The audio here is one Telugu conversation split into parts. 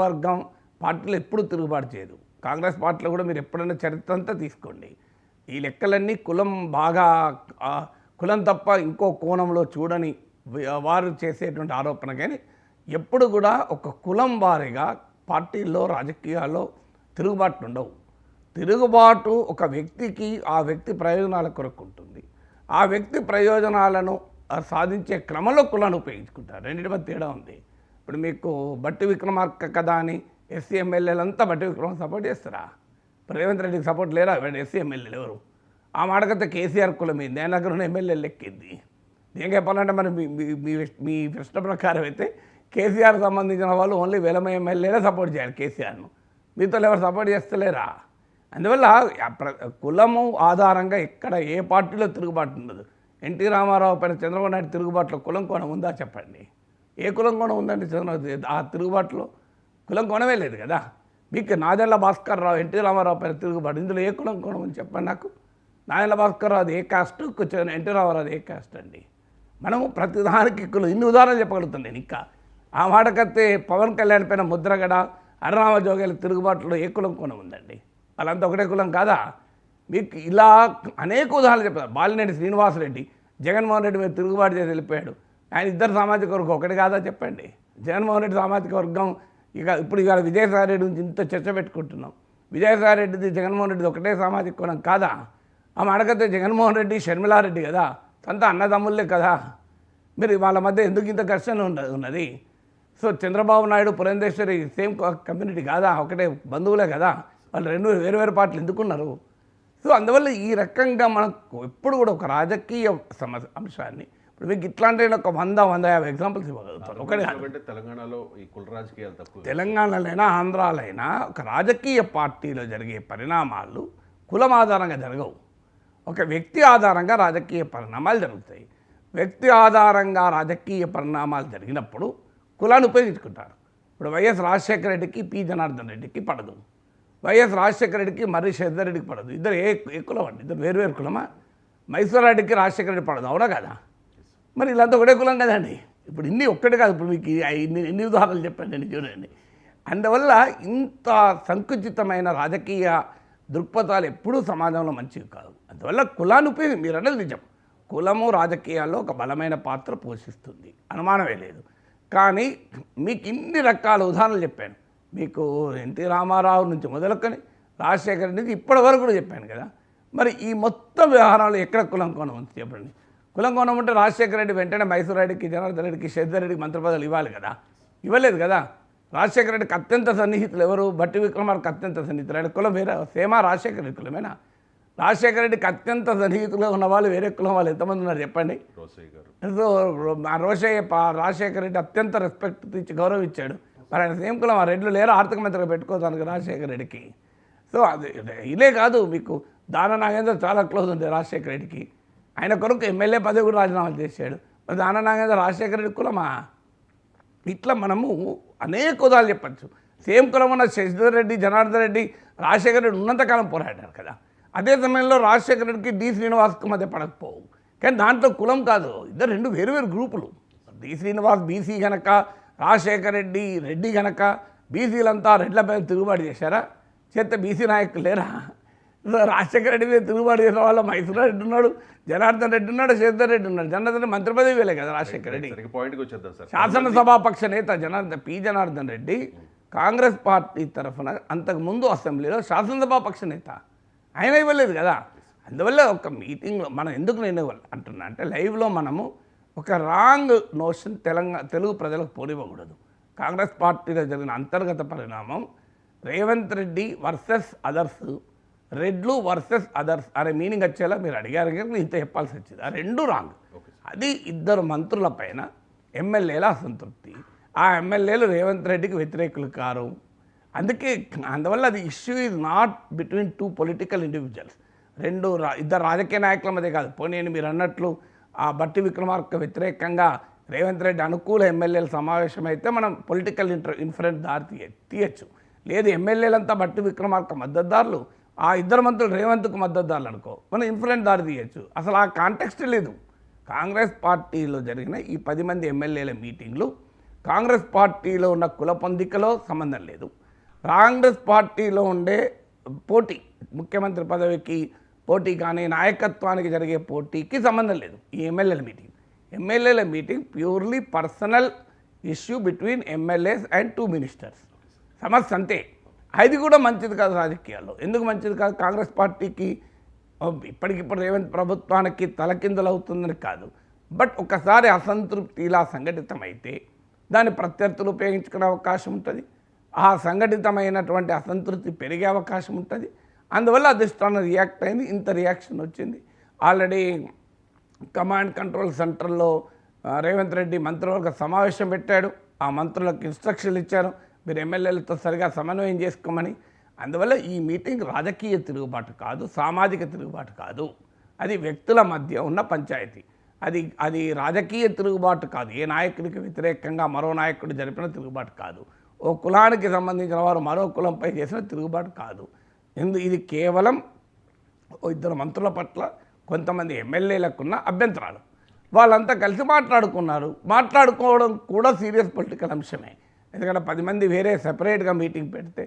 వర్గం పార్టీలో ఎప్పుడు తిరుగుబాటు చేయదు. కాంగ్రెస్ పార్టీలో కూడా మీరు ఎప్పుడైనా చరిత్ర అంతా తీసుకోండి, ఈ లెక్కలన్నీ కులం బాగా కులం తప్ప ఇంకో కోణంలో చూడని వారు చేసేటువంటి ఆరోపణ. కానీ ఎప్పుడు కూడా ఒక కులం వారిగా పార్టీల్లో రాజకీయాల్లో తిరుగుబాట్లు ఉండవు. తిరుగుబాటు ఒక వ్యక్తికి ఆ వ్యక్తి ప్రయోజనాల కొరకు ఉంటుంది. ఆ వ్యక్తి ప్రయోజనాలను సాధించే క్రమంలో కులాన్ని ఉపయోగించుకుంటారు. రెండింటి మధ్య తేడా ఉంది. ఇప్పుడు మీకు బట్టి విక్రమార్క కదా అని ఎస్సీ ఎమ్మెల్యేలంతా బట్టి విక్రమ సపోర్ట్ చేస్తారా? రేవంత్ రెడ్డికి సపోర్ట్ లేరా? ఎస్సీ ఎమ్మెల్యేలు ఎవరు? ఆ మాటకైతే కేసీఆర్ కులం ఏంది, ఆయన దగ్గర ఉన్న ఎమ్మెల్యేలు లెక్కింది. ఏం చెప్పాలంటే మరి మీ ప్రశ్న ప్రకారం అయితే కేసీఆర్ సంబంధించిన వాళ్ళు ఓన్లీ వెలమ ఎమ్మెల్యేలే సపోర్ట్ చేయాలి కేసీఆర్ను, మీతో ఎవరు సపోర్ట్ చేస్తలేరా? అందువల్ల కులము ఆధారంగా ఎక్కడ ఏ పార్టీలో తిరుగుబాటు ఉండదు. ఎన్టీ రామారావు పైన చంద్రబాబు నాయుడు తిరుగుబాటులో కులం కోణం ఉందా చెప్పండి? ఏ కులం కోణం ఉందండి చంద్రబాబు? ఆ తిరుగుబాటులో కులం కోణమే లేదు కదా. మీకు నాదెళ్ల భాస్కర్ రావు ఎన్టీ రామారావు పైన తిరుగుబాటు, ఇందులో ఏ కులం కోణం ఉంది చెప్పండి నాకు? నాదెళ్ల భాస్కర్ రావు అది ఏ కాస్ట్, ఎన్టీ రామారావు అది ఏ కాస్ట్ అండి? మనము ప్రతిదానికి కులం ఇన్ని ఉదాహరణలు చెప్పగలుగుతాను నేను. ఇంకా ఆ మాటకత్తే పవన్ కళ్యాణ్ పైన ముద్రగడ హరిరామ జోగాల తిరుగుబాటులో ఏ కులం కోణం ఉందండి? వాళ్ళంతా ఒకటే కులం కాదా? మీకు ఇలా అనేక ఉదాహరణలు చెప్తారు. బాలినేని శ్రీనివాసరెడ్డి జగన్మోహన్ రెడ్డి మీద తిరుగుబాటు చేసి వెళ్ళిపోయాడు. ఆయన ఇద్దరు సామాజిక వర్గం ఒకటి కాదా చెప్పండి? జగన్మోహన్ రెడ్డి సామాజిక వర్గం ఇప్పుడు విజయసాయి రెడ్డి నుంచి ఇంత చర్చ పెట్టుకుంటున్నాం. విజయసాయి రెడ్డిది జగన్మోహన్ రెడ్డిది ఒకటే సామాజిక కోణం కాదా? ఆ మాటకైతే జగన్మోహన్ రెడ్డి షర్మిలారెడ్డి కదా, సొంత అన్నదమ్ముళ్ళే కదా. మీరు వాళ్ళ మధ్య ఎందుకు ఇంత ఘర్షణ ఉన్నది? So Chandrababu Naidu Purandeswari same community కాదా, ఒకటే బంధువులే కదా, వాళ్ళు రెండు వేరు పార్టీలు ఎందుకున్నారు? సో అందువల్ల ఈ రకంగా మనకు ఎప్పుడు కూడా ఒక రాజకీయ అంశాన్ని ఇప్పుడు మీకు ఇట్లాంటి ఒక 100-150 ఎగ్జాంపుల్స్ ఇవ్వగలుగుతారు. ఒకటి తెలంగాణలో ఈ కుల రాజకీయాలు తక్కువ, తెలంగాణలోనైనా ఆంధ్రాలైనా ఒక రాజకీయ పార్టీలో జరిగే పరిణామాలు కులం ఆధారంగా జరగవు. ఒక వ్యక్తి ఆధారంగా రాజకీయ పరిణామాలు జరుగుతాయి. వ్యక్తి ఆధారంగా రాజకీయ పరిణామాలు జరిగినప్పుడు కులాన్ని ఉపయోగించుకుంటారు. ఇప్పుడు వైఎస్ రాజశేఖర రెడ్డికి పి జనార్దన్ రెడ్డికి పడదు, వైఎస్ రాజశేఖర రెడ్డికి మర్రి శ్రీధర్ రెడ్డికి పడదు. ఇద్దరు ఏ కులం అండి? ఇద్దరు వేరు కులమా? మైసూర్ రెడ్డికి రాజశేఖర రెడ్డి పడదు, అవునా కదా? మరి ఇలాంతా ఒకటే కులం కదండి. ఇప్పుడు ఇన్ని ఒక్కటే కాదు, ఇప్పుడు మీకు ఎన్ని ఉదాహరణలు చెప్పండి నేను చూడండి. అందువల్ల ఇంత సంకుచితమైన రాజకీయ దృక్పథాలు ఎప్పుడూ సమాజంలో మంచివి కాదు. అందువల్ల కులాన్ని ఉపయోగించి మీరు అన్నది నిజం, కులము రాజకీయాల్లో ఒక బలమైన పాత్ర పోషిస్తుంది, అనుమానమే లేదు. కానీ మీకు ఇన్ని రకాల ఉదాహరణలు చెప్పాను. మీకు ఎన్టీ రామారావు నుంచి మొదలుకొని రాజశేఖర్ నుంచి ఇప్పటి వరకు కూడా చెప్పాను కదా. మరి ఈ మొత్తం వ్యవహారంలో ఎక్కడ కులం కోణం ఉంది చెప్పండి? కులం కోణం ఉంటే రాజశేఖర రెడ్డి వెంటనే మైసూర్ రెడ్డికి జనార్దన్ రెడ్డికి శ్రీధర్ రెడ్డికి మంత్రి పదవులు ఇవ్వాలి కదా, ఇవ్వలేదు కదా. రాజశేఖర రెడ్డికి అత్యంత సన్నిహితులు ఎవరు? బట్టి విక్రమార్క అత్యంత సన్నిహితులు. ఆయన కులం వేరే సేమా రాజశేఖర రెడ్డి కులమేనా? రాజశేఖర రెడ్డికి అత్యంత సన్నిహితులుగా ఉన్న వాళ్ళు వేరే కులం వాళ్ళు ఎంతమంది ఉన్నారు చెప్పండి? సో రోషయ్య రాజశేఖర రెడ్డి అత్యంత రెస్పెక్ట్ ఇచ్చి గౌరవం ఇచ్చాడు. మరి ఆయన సేమ్ కులం ఆ రెడ్లు లేరు ఆర్థిక మంత్రిగా పెట్టుకోవడానికి రాజశేఖర రెడ్డికి. సో అది ఇదే కాదు, మీకు దాన నాగేంద్ర చాలా క్లోజ్ ఉంది రాజశేఖర రెడ్డికి. ఆయన కొరకు ఎమ్మెల్యే పదవి కూడా రాజీనామా చేశాడు. మరి దాన నాగేంద్ర రాజశేఖర రెడ్డి కులమా? ఇట్లా మనము అనేక ఉదాహరణలు చెప్పచ్చు. సేమ్ కులం ఉన్న శశిధర్ రెడ్డి జనార్దన్ రెడ్డి రాజశేఖర రెడ్డి ఉన్నంతకాలం పోరాడారు కదా. అదే సమయంలో రాజశేఖర రెడ్డికి డి శ్రీనివాస్కి మధ్య పడకపోవు. కానీ దాంట్లో కులం కాదు, ఇద్దరు రెండు వేరు గ్రూపులు. డి శ్రీనివాస్ బీసీ గనక, రాజశేఖర రెడ్డి రెడ్డి గనక, బీసీలంతా రెడ్ల పైన తిరుగుబాటు చేశారా? చేస్తే బీసీ నాయకులు లేరా? రాజశేఖర రెడ్డి మీద తిరుగుబాటు చేసిన వాళ్ళ మైసూర్ రెడ్డి ఉన్నాడు, జనార్దన్ రెడ్డి ఉన్నాడు, శ్రీధర్ రెడ్డి ఉన్నాడు. జనార్దన్ రెడ్డి మంత్రి పదవి వేలే కదా రాజశేఖర రెడ్డి. శాసనసభాపక్ష నేత పి జనార్దన్ రెడ్డి కాంగ్రెస్ పార్టీ తరఫున అంతకుముందు అసెంబ్లీలో శాసనసభాపక్ష నేత, ఆయన ఇవ్వలేదు కదా. అందువల్ల ఒక మీటింగ్లో మనం ఎందుకు నేను అంటున్నా అంటే లైవ్లో మనము ఒక రాంగ్ నోషన్ తెలుగు ప్రజలకు పోనివ్వకూడదు. కాంగ్రెస్ పార్టీలో జరిగిన అంతర్గత పరిణామం రేవంత్ రెడ్డి వర్సెస్ అదర్స్, రెడ్లు వర్సెస్ అదర్స్ అనే మీనింగ్ వచ్చేలా మీరు అడిగారు కానీ ఇంత చెప్పాల్సి వచ్చింది. ఆ రెండు రాంగ్. అది ఇద్దరు మంత్రుల పైన ఎమ్మెల్యేల అసంతృప్తి, ఆ ఎమ్మెల్యేలు రేవంత్ రెడ్డికి వ్యతిరేకులు కారు. అందువల్ల అది issue is not between two political individuals, ఇద్దరు రాజకీయ నాయకుల మధ్య కాదు. పోనీ మీరు అన్నట్లు ఆ బట్టి విక్రమార్క వ్యతిరేకంగా రేవంత్ రెడ్డి అనుకూల ఎమ్మెల్యేల సమావేశం అయితే మనం పొలిటికల్ ఇన్ఫ్లుయెన్స్ దారి తీయచ్చు. లేదు ఎమ్మెల్యేలంతా బట్టి విక్రమార్క మద్దతుదారులు, ఆ ఇద్దరు మంత్రులు రేవంత్కు మద్దతుదారులు అనుకో, మనం ఇన్ఫ్లుయెన్స్ దారి తీయచ్చు. అసలు ఆ కాంటెక్స్ట్ లేదు. కాంగ్రెస్ పార్టీలో జరిగిన ఈ 10 మంది ఎమ్మెల్యేల మీటింగ్లు కాంగ్రెస్ పార్టీలో ఉన్న కుల పొందికలో సంబంధం లేదు. కాంగ్రెస్ పార్టీలో ఉండే పోటీ, ముఖ్యమంత్రి పదవికి పోటీ కానీ నాయకత్వానికి జరిగే పోటీకి సంబంధం లేదు ఈ ఎమ్మెల్యేల meeting purely personal issue between MLAs and 2 ministers. సమస్య అంతే. అది కూడా మంచిది కాదు రాజకీయాల్లో. ఎందుకు మంచిది కాదు? కాంగ్రెస్ పార్టీకి ఇప్పటికిప్పుడు రేవంత్ ప్రభుత్వానికి తలకిందులు అవుతుందని కాదు, బట్ ఒకసారి అసంతృప్తి ఇలా సంఘటితమైతే దాన్ని ప్రత్యర్థులు ఉపయోగించుకునే అవకాశం ఉంటుంది. ఆ సంఘటితమైనటువంటి అసంతృప్తి పెరిగే అవకాశం ఉంటుంది. అందువల్ల అధిష్టానం రియాక్ట్ అయింది. ఇంత రియాక్షన్ వచ్చింది. ఆల్రెడీ కమాండ్ కంట్రోల్ సెంటర్లో రేవంత్ రెడ్డి మంత్రివర్గ సమావేశం పెట్టాడు. ఆ మంత్రులకు ఇన్స్ట్రక్షన్లు ఇచ్చారు, మీరు ఎమ్మెల్యేలతో సరిగా సమన్వయం చేసుకోమని. అందువల్ల ఈ మీటింగ్ రాజకీయ తిరుగుబాటు కాదు, సామాజిక తిరుగుబాటు కాదు. అది వ్యక్తుల మధ్య ఉన్న పంచాయతీ. అది రాజకీయ తిరుగుబాటు కాదు. ఏ నాయకుడికి వ్యతిరేకంగా మరో నాయకుడు జరిపిన తిరుగుబాటు కాదు. ఓ కులానికి సంబంధించిన వారు మరో కులంపై చేసిన తిరుగుబాటు కాదు. ఇది కేవలం ఇద్దరు మంత్రుల పట్ల కొంతమంది ఎమ్మెల్యేలకున్న అభ్యంతరాలు. వాళ్ళంతా కలిసి మాట్లాడుకోవడం కూడా సీరియస్ పొలిటికల్ అంశమే. ఎందుకంటే 10 మంది వేరే సెపరేట్గా మీటింగ్ పెడితే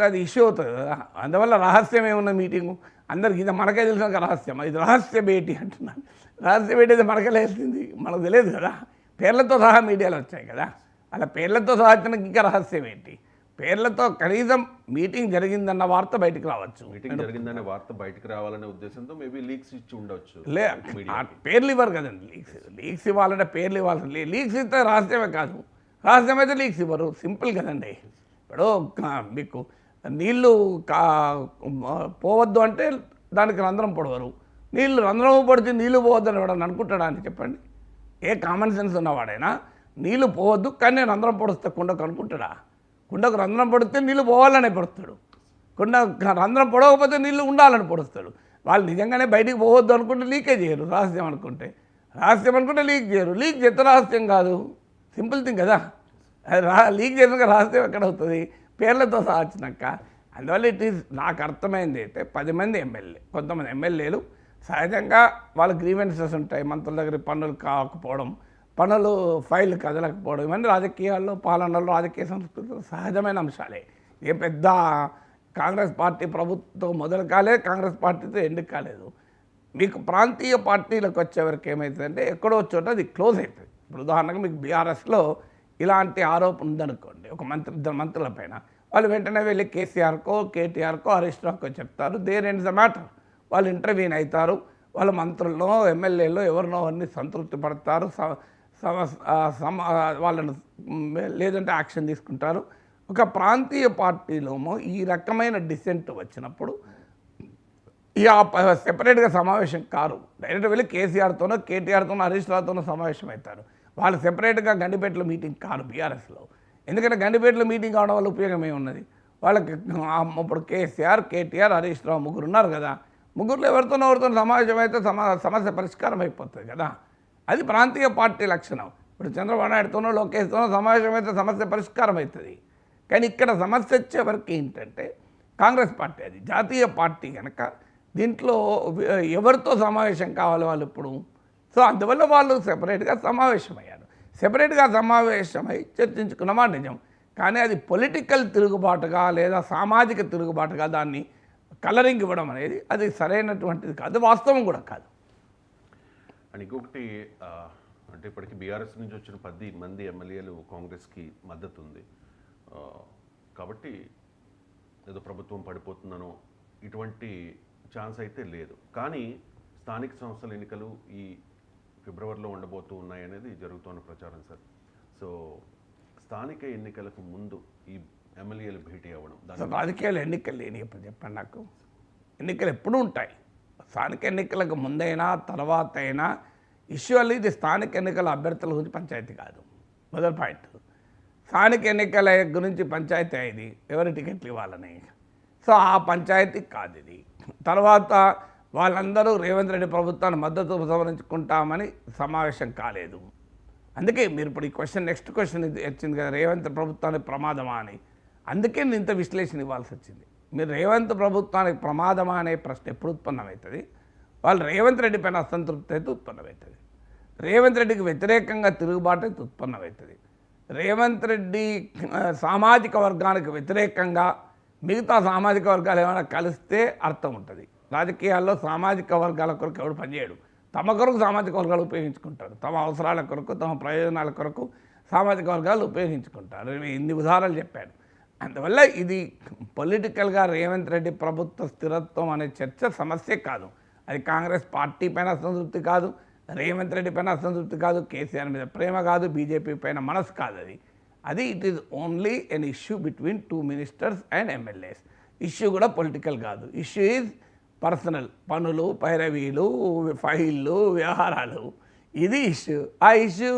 అది ఇష్యూ అవుతుంది కదా. అందువల్ల రహస్యమే ఉన్న మీటింగు అందరికి ఇది మనకే తెలిసిన రహస్యం. ఇది రహస్య భేటీ అంటున్నాను. రహస్య భేటీ అయితే మనకే లేస్తుంది, మనకు తెలియదు కదా. పేర్లతో సహా మీడియాలో వచ్చాయి కదా. అలా పేర్లతో సహా వచ్చినాక ఇంకా రహస్యం ఏంటి? పేర్లతో కనీసం మీటింగ్ జరిగిందన్న వార్త బయటకు రావచ్చు. మీటింగ్ జరిగిందనే వార్త బయటకు రావాలనే ఉద్దేశంతో మేబీ లీక్స్ ఇచ్చి ఉండొచ్చు. పేర్లు ఇవ్వరు కదండి. లీక్స్ ఇవ్వాలంటే పేర్లు ఇవ్వాలి. లీక్స్ ఇస్తే రహస్యమే కాదు, రహస్యం అయితే లీక్స్ ఇవ్వరు. సింపుల్ కదండి. ఇప్పుడు మీకు నీళ్ళు పోవద్దు అంటే దానికి రంధ్రం పొడవరు. రంధ్రం పడితే నీళ్ళు పోవద్దని ఎవడని అనుకుంటాడా అని చెప్పండి. ఏ కామన్ సెన్స్ ఉన్నవాడైనా నీళ్ళు పోవద్దు కానీ నేను రంధ్రం పొడుస్తా కుండకు అనుకుంటాడా? కుండకు రంధ్రం పడితే నీళ్ళు పోవాలని పడుస్తాడు. రంధ్రం పొడవకపోతే నీళ్ళు ఉండాలని పొడుస్తాడు. వాళ్ళు నిజంగానే బయటికి పోవద్దు అనుకుంటే లీకే చేయరు. రహస్యం అనుకుంటే లీక్ చేయరు. లీక్ చేస్తే రహస్యం కాదు. సింపుల్ థింగ్ కదా. లీక్ చేసినాక రహస్యం ఎక్కడ అవుతుంది? పేర్లతో సహా వచ్చినాక. అందువల్ల నాకు అర్థమైంది అయితే 10 మంది కొంతమంది ఎమ్మెల్యేలు సహజంగా వాళ్ళ గ్రీవెన్సెస్ ఉంటాయి. మంత్రుల దగ్గర పనులు కాకపోవడం, పనులు ఫైల్ కదలకపోవడం, ఇవన్నీ రాజకీయాల్లో, పాలనలో, రాజకీయ సంస్కృతిలో సహజమైన అంశాలే. ఏ పెద్ద కాంగ్రెస్ పార్టీ ప్రభుత్వం మొదలు కాలేదు, కాంగ్రెస్ పార్టీతో ఎండ్ కాలేదు. మీకు ప్రాంతీయ పార్టీలకు వచ్చేవరకు ఏమవుతుందంటే ఎక్కడో చోట అది క్లోజ్ అవుతుంది. ఇప్పుడు ఉదాహరణకు మీకు బీఆర్ఎస్లో ఇలాంటి ఆరోపణ ఉందనుకోండి, ఒక ఇద్దరు మంత్రుల పైన, వాళ్ళు వెంటనే వెళ్ళి కేసీఆర్కో, కేటీఆర్కో, హరీష్ రావుకో చెప్తారు. There ends the matter. వాళ్ళు ఇంటర్వ్యూన్ అవుతారు. వాళ్ళ మంత్రుల్లో, ఎమ్మెల్యేలో ఎవరినో అన్ని సంతృప్తి పడతారు, వాళ్ళను లేదంటే యాక్షన్ తీసుకుంటారు. ఒక ప్రాంతీయ పార్టీలోమో ఈ రకమైన డిసెంట్ వచ్చినప్పుడు సెపరేట్గా సమావేశం కారు. డైరెక్ట్ వెళ్ళి కేసీఆర్తోనో, కేటీఆర్తోనో, హరీష్ రావుతోనో సమావేశం అవుతారు. వాళ్ళు సెపరేట్గా గండిపేటలో మీటింగ్ కారు బీఆర్ఎస్లో. ఎందుకంటే గండిపేటలో మీటింగ్ అవడం వల్ల ఉపయోగం ఏమున్నది? వాళ్ళకి ఇప్పుడు కేసీఆర్, కేటీఆర్, హరీష్ రావు ముగ్గురు ఉన్నారు కదా. ముగ్గురులో ఎవరితోనో సమావేశం అయితే సమస్య పరిష్కారం అయిపోతుంది కదా. అది ప్రాంతీయ పార్టీ లక్షణం. ఇప్పుడు చంద్రబాబు నాయుడుతోనో, లోకేష్తోనో సమావేశం అయితే సమస్య పరిష్కారం అవుతుంది. కానీ ఇక్కడ సమస్య వచ్చే వరకు ఏంటంటే కాంగ్రెస్ పార్టీ అది జాతీయ పార్టీ కనుక దీంట్లో ఎవరితో సమావేశం కావాలి వాళ్ళు ఇప్పుడు. సో అందువల్ల వాళ్ళు సెపరేట్గా సమావేశమయ్యారు. సెపరేట్గా సమావేశమై చర్చించుకున్నమా నిజం. కానీ అది పొలిటికల్ తిరుగుబాటుగా లేదా సామాజిక తిరుగుబాటుగా దాన్ని కలరింగ్ ఇవ్వడం అనేది అది సరైనటువంటిది కాదు, వాస్తవం కూడా కాదు. అండ్ ఇంకొకటి అంటే ఇప్పటికి బీఆర్ఎస్ నుంచి వచ్చిన 10 మంది ఎమ్మెల్యేలు కాంగ్రెస్కి మద్దతు ఉంది కాబట్టి ఏదో ప్రభుత్వం పడిపోతుందనో ఇటువంటి ఛాన్స్ అయితే లేదు. కానీ స్థానిక సంస్థల ఎన్నికలు ఈ ఫిబ్రవరిలో ఉండబోతూ ఉన్నాయి అనేది జరుగుతున్న ప్రచారం సార్. సో స్థానిక ఎన్నికలకు ముందు ఈ ఎమ్మెల్యేలు భేటీ అవ్వడం, రాజకీయాలు ఎన్నికలు లేని ఇప్పుడు చెప్పండి నాకు. ఎన్నికలు ఎప్పుడూ ఉంటాయి. స్థానిక ఎన్నికలకు ముందైనా తర్వాత అయినా ఇష్యూలు ఇది స్థానిక ఎన్నికల అభ్యర్థుల గురించి పంచాయతీ కాదు. మొదటి పాయింట్. స్థానిక ఎన్నికల గురించి పంచాయతీ అయింది ఎవరి టికెట్లు ఇవ్వాలని. సో ఆ పంచాయతీ కాదు ఇది. తర్వాత వాళ్ళందరూ రేవంత్ రెడ్డి ప్రభుత్వాన్ని మద్దతు ఉపసంహరించుకుంటామని సమావేశం కాలేదు. అందుకే మీరు ఇప్పుడు ఈ క్వశ్చన్ నెక్స్ట్ క్వశ్చన్ ఇది వచ్చింది కదా, రేవంత్ ప్రభుత్వానికి ప్రమాదమా అని. అందుకే నేను ఇంత విశ్లేషణ ఇవ్వాల్సి వచ్చింది. మీరు రేవంత్ ప్రభుత్వానికి ప్రమాదమా అనే ప్రశ్న ఎప్పుడు ఉత్పన్నమవుతుంది? వాళ్ళు రేవంత్ రెడ్డి పైన అసంతృప్తి అయితే ఉత్పన్నమవుతుంది, రేవంత్ రెడ్డికి వ్యతిరేకంగా తిరుగుబాటు అయితే ఉత్పన్నమవుతుంది. రేవంత్ రెడ్డి సామాజిక వర్గానికి వ్యతిరేకంగా మిగతా సామాజిక వర్గాలు ఏమైనా కలిస్తే అర్థం ఉంటుంది. రాజకీయాల్లో సామాజిక వర్గాల కొరకు ఎవడు పనిచేయడు. తమ కొరకు సామాజిక వర్గాలు ఉపయోగించుకుంటారు. తమ అవసరాల కొరకు, తమ ప్రయోజనాల కొరకు సామాజిక వర్గాలు ఉపయోగించుకుంటారు. ఇన్ని ఉదాహరణలు చెప్పాడు. అందువల్ల ఇది పొలిటికల్గా రేవంత్ రెడ్డి ప్రభుత్వ స్థిరత్వం అనే చర్చ సమస్య కాదు. అది కాంగ్రెస్ పార్టీ పైన అసంతృప్తి కాదు, రేవంత్ రెడ్డి పైన అసంతృప్తి కాదు, కేసీఆర్ మీద ప్రేమ కాదు, బీజేపీ పైన మనసు కాదు. అది it is only an issue between 2 ministers and MLAs. Issue కూడా పొలిటికల్ కాదు. ఇష్యూ ఈజ్ పర్సనల్, పనులు, పైరవీలు, ఫైళ్ళు, వ్యవహారాలు. ఇది ఇష్యూ. ఆ ఇష్యూ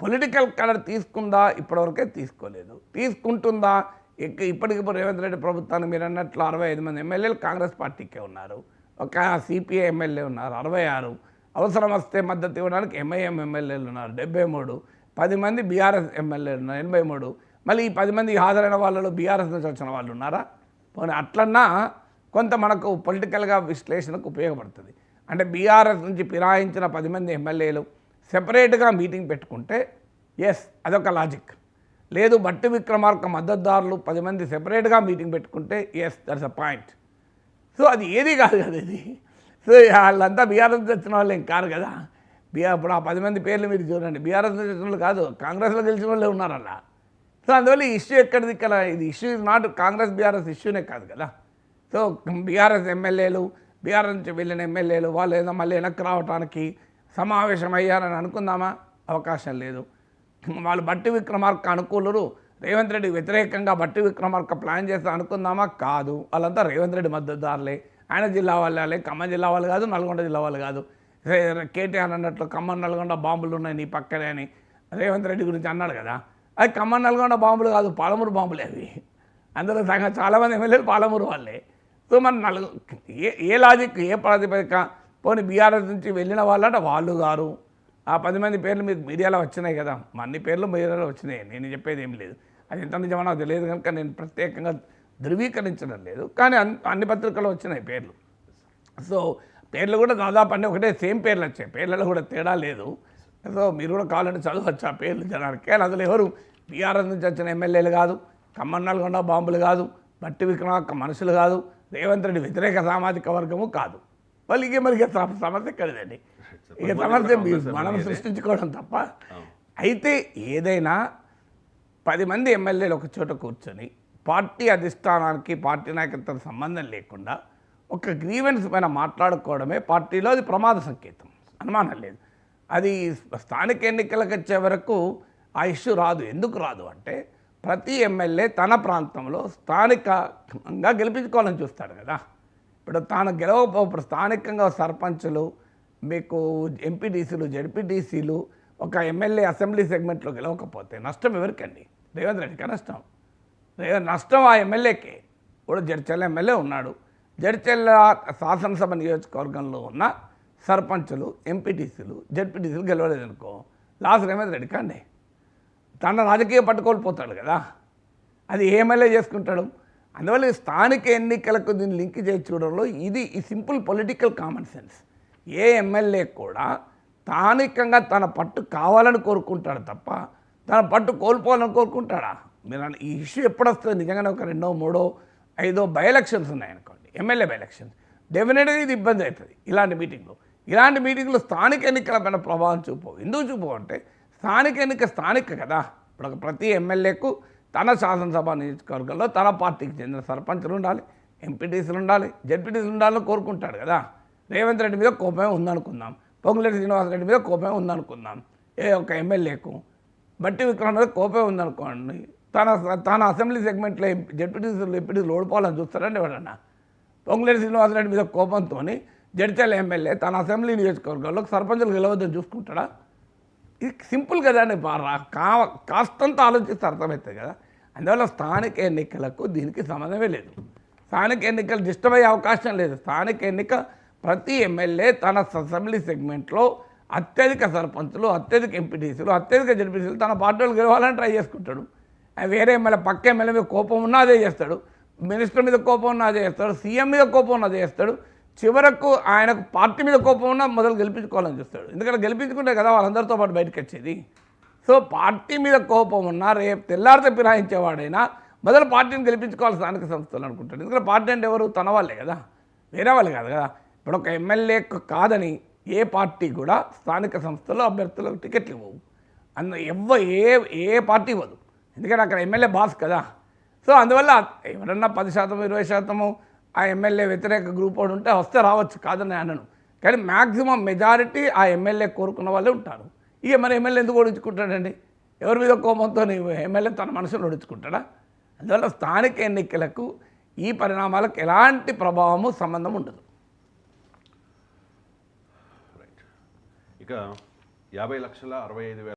పొలిటికల్ కలర్ తీసుకుందా? ఇప్పటివరకే తీసుకోలేదు. తీసుకుంటుందా? ఇప్పటికిప్పుడు రేవంత్ రెడ్డి ప్రభుత్వాన్ని మీరు అన్నట్లు 65 మంది ఎమ్మెల్యేలు కాంగ్రెస్ పార్టీకే ఉన్నారు. ఒక సిపిఐ ఎమ్మెల్యే ఉన్నారు 66. అవసరం వస్తే మద్దతు ఇవ్వడానికి ఎంఐఎం ఎమ్మెల్యేలు ఉన్నారు 73. 10 మంది బీఆర్ఎస్ ఎమ్మెల్యేలు ఉన్నారు 83. మళ్ళీ ఈ 10 మంది హాజరైన వాళ్ళలో బీఆర్ఎస్ నుంచి వచ్చిన వాళ్ళు ఉన్నారా? పోనీ అట్లన్నా కొంత మనకు పొలిటికల్గా విశ్లేషణకు ఉపయోగపడుతుంది. అంటే బీఆర్ఎస్ నుంచి ఫిరాయించిన 10 మంది ఎమ్మెల్యేలు సెపరేట్గా మీటింగ్ పెట్టుకుంటే ఎస్, అదొక లాజిక్. లేదు, బట్టి విక్రమార్క మద్దతుదారులు 10 మంది సెపరేట్గా మీటింగ్ పెట్టుకుంటే yes, that's a point. So అది ఏది కాదు కదా ఇది. సో వాళ్ళంతా బీఆర్ఎస్ నుంచి వచ్చిన వాళ్ళు ఏం కాదు కదా. ఇప్పుడు ఆ 10 మంది పేర్లు మీరు చూడండి, బీఆర్ఎస్ నుంచి వచ్చిన వాళ్ళు కాదు, కాంగ్రెస్లో గెలిచిన వాళ్ళే ఉన్నారు అలా. సో అందువల్ల ఈ ఇష్యూ ఎక్కడిది ఇక్కడ? ఇది issue is not Congress BRS ఇష్యూనే కాదు కదా. సో బీఆర్ఎస్ ఎమ్మెల్యేలు, బీఆర్ఎస్ నుంచి వెళ్ళిన ఎమ్మెల్యేలు వాళ్ళు ఏదో మళ్ళీ వెనక్కి రావడానికి సమావేశం అయ్యారని అనుకుందామా? అవకాశం లేదు. వాళ్ళు బట్టి విక్రమార్క అనుకూలురు, రేవంత్ రెడ్డి వ్యతిరేకంగా బట్టి విక్రమార్క ప్లాన్ చేస్తే అనుకుందామా? కాదు. వాళ్ళంతా రేవంత్ రెడ్డి మద్దతుదారులే. ఆయన జిల్లా వాళ్ళే, ఖమ్మం జిల్లా వాళ్ళు కాదు, నల్గొండ జిల్లా వాళ్ళు కాదు. కేటీఆర్ అన్నట్లు ఖమ్మం నల్గొండ బాంబులు ఉన్నాయి నీ పక్కనే అని రేవంత్ రెడ్డి గురించి అన్నాడు కదా. అది ఖమ్మం నల్గొండ బాంబులు కాదు, పాలమూరు బాంబులే అవి. అందులో సగం చాలామంది ఎమ్మెల్యేలు పాలమూరు వాళ్ళే. సో మన ఏ లాజిక్, ఏ ప్రాతిపదిక? పోనీ బీఆర్ఎస్ నుంచి వెళ్ళిన వాళ్ళంటే వాళ్ళు గారు. ఆ 10 మంది పేర్లు మీకు మీడియాలో వచ్చినాయి కదా, మా అన్ని పేర్లు మీడియాలో వచ్చినాయి. నేను చెప్పేది ఏం లేదు, అది ఎంత నిజమో నాకు తెలియదు కనుక నేను ప్రత్యేకంగా ధృవీకరించడం లేదు. కానీ అన్ని పత్రికల్లో వచ్చినాయి పేర్లు. సో పేర్లు కూడా దాదాపు అన్నీ ఒకటే సేమ్ పేర్లు వచ్చాయి, పేర్లలో కూడా తేడా లేదు. సో మీరు కూడా కావాలంటే చదవచ్చు ఆ పేర్లు జనానికి. అందులో ఎవరు బీఆర్ఎస్ నుంచి వచ్చిన ఎమ్మెల్యేలు కాదు, ఖమ్మం నల్గొండ బాంబులు కాదు, బట్టి విక్రమార్క మనుషులు కాదు, రేవంత్ రెడ్డి వ్యతిరేక సామాజిక వర్గము కాదు. వాళ్ళు ఇక మరి సమస్య ఎక్కడిదండి? ఇక సమస్య మనం సృష్టించుకోవడం తప్ప. అయితే ఏదైనా 10 మంది ఎమ్మెల్యేలు ఒక చోట కూర్చొని పార్టీ అధిష్టానానికి, పార్టీ నాయకత్వం సంబంధం లేకుండా ఒక గ్రీవెన్స్ పైన మాట్లాడుకోవడమే పార్టీలో అది ప్రమాద సంకేతం, అనుమానం లేదు. అది స్థానిక ఎన్నికలకు వచ్చే వరకు ఆ ఇష్యూ రాదు. ఎందుకు రాదు అంటే ప్రతి ఎమ్మెల్యే తన ప్రాంతంలో స్థానికంగా గెలిపించుకోవాలని చూస్తాడు కదా. ఇప్పుడు తాను గెలవకపోతే స్థానికంగా సర్పంచులు, మీకు ఎంపీటీసీలు, జడ్పీటీసీలు ఒక ఎమ్మెల్యే అసెంబ్లీ సెగ్మెంట్లో గెలవకపోతే నష్టం ఎవరికండి? రేవంత్ రెడ్డికి నష్టం. నష్టం ఆ ఎమ్మెల్యేకే. ఇప్పుడు జడ్చర్ల ఎమ్మెల్యే ఉన్నాడు, జడ్చర్ల శాసనసభ నియోజకవర్గంలో ఉన్న సర్పంచులు, ఎంపీటీసీలు, జడ్పీటీసీలు గెలవలేదనుకో, లాస్ రేవంత్ రెడ్డి కండి. తన రాజకీయ పట్టుకోల్పోతాడు కదా. అది ఏ ఎమ్మెల్యే చేసుకుంటాడు? అందువల్ల స్థానిక ఎన్నికలకు దీన్ని లింక్ చేసి చూడడంలో ఇది ఈ సింపుల్ పొలిటికల్ కామన్ సెన్స్. ఏ ఎమ్మెల్యే కూడా స్థానికంగా తన పట్టు కావాలని కోరుకుంటాడు తప్ప తన పట్టు కోల్పోవాలని కోరుకుంటాడా? మీరు ఈ ఇష్యూ ఎప్పుడు వస్తుంది? నిజంగానే ఒక 2, 3, 5 బై ఎలక్షన్స్ ఉన్నాయనుకోండి, ఎమ్మెల్యే బై ఎలక్షన్స్, డెఫినెట్గా ఇది ఇబ్బంది అవుతుంది. ఇలాంటి మీటింగ్లు స్థానిక ఎన్నికలపైన ప్రభావం చూపవు. ఎందుకు చూపవు అంటే స్థానిక ఎన్నిక స్థానిక కదా. ఇప్పుడు ప్రతి ఎమ్మెల్యేకు తన శాసనసభ నియోజకవర్గంలో తన పార్టీకి చెందిన సర్పంచులు ఉండాలి, ఎంపీటీసీలు ఉండాలి, జడ్పీటీసీలు ఉండాలని కోరుకుంటాడు కదా. రేవంత్ రెడ్డి మీద కోపమే ఉందనుకుందాం, పొంగులేటి శ్రీనివాసరెడ్డి మీద కోపమే ఉందనుకుందాం, ఏ ఒక్క ఎమ్మెల్యేకు బట్టి విక్రమ మీద కోపమే ఉందనుకోండి, తన అసెంబ్లీ సెగ్మెంట్లో జడ్పీటీసీలు, ఎంపీటీసీలు ఓడిపోవాలని చూస్తారండి ఎవరన్నా? పొంగులేటి శ్రీనివాసరెడ్డి మీద కోపంతో జడ్చర్ల ఎమ్మెల్యే తన అసెంబ్లీ నియోజకవర్గంలో సర్పంచులు గెలవద్దని చూసుకుంటాడా? ఇది సింపుల్ కదండి. కాస్తంత ఆలోచిస్తే అర్థమవుతుంది కదా. అందువల్ల స్థానిక ఎన్నికలకు దీనికి సంబంధమే లేదు. స్థానిక ఎన్నికలు డిస్టర్బ్ అయ్యే అవకాశం లేదు. స్థానిక ఎన్నిక ప్రతి ఎమ్మెల్యే తన అసెంబ్లీ సెగ్మెంట్లో అత్యధిక సర్పంచులు, అత్యధిక ఎంపీటీసీలు, అత్యధిక జడ్పీటీసీలు తన పార్టీలు గెలవాలని ట్రై చేసుకుంటాడు. వేరే ఎమ్మెల్యే పక్క ఎమ్మెల్యే మీద కోపం ఉన్నా అదే చేస్తాడు, మినిస్టర్ మీద కోపం ఉన్నా అదే చేస్తాడు, సీఎం మీద కోపం ఉన్నా అదే చేస్తాడు, చివరకు ఆయనకు పార్టీ మీద కోపం ఉన్నా మొదలు గెలిపించుకోవాలని చూస్తాడు. ఎందుకంటే గెలిపించుకుంటే కదా వాళ్ళందరితో పాటు బయటకు వచ్చేది. సో పార్టీ మీద కోపం ఉన్నా రేపు తెల్లారితే ఫిరాయించేవాడైనా మొదలు పార్టీని గెలిపించుకోవాలి స్థానిక సంస్థలు అనుకుంటాడు. ఎందుకంటే పార్టీ అంటే ఎవరు? తన వాళ్ళే కదా, వేరే వాళ్ళు కాదు కదా. ఇప్పుడు ఒక ఎమ్మెల్యే కాదని ఏ పార్టీ కూడా స్థానిక సంస్థల్లో అభ్యర్థులకు టికెట్లు ఇవ్వవు. ఏ పార్టీ ఇవ్వదు, ఎందుకంటే అక్కడ ఎమ్మెల్యే బాస్ కదా. సో అందువల్ల ఎవరన్నా 10% 20% ఆ ఎమ్మెల్యే వ్యతిరేక గ్రూప్ వాడు ఉంటే వస్తే రావచ్చు, కాదని అనను. కానీ మ్యాక్సిమం మెజారిటీ ఆ ఎమ్మెల్యే కోరుకున్న వాళ్ళే ఉంటారు. ఇక మరి ఎమ్మెల్యే ఎందుకు ఓడించుకుంటాడండి? ఎవరి మీద కోపంతో ఎమ్మెల్యే తన మనసును ఓడించుకుంటాడా? అందువల్ల స్థానిక ఎన్నికలకు ఈ పరిణామాలకు ఎలాంటి ప్రభావము సంబంధం ఉండదు. రైట్. ఇక 50,65,000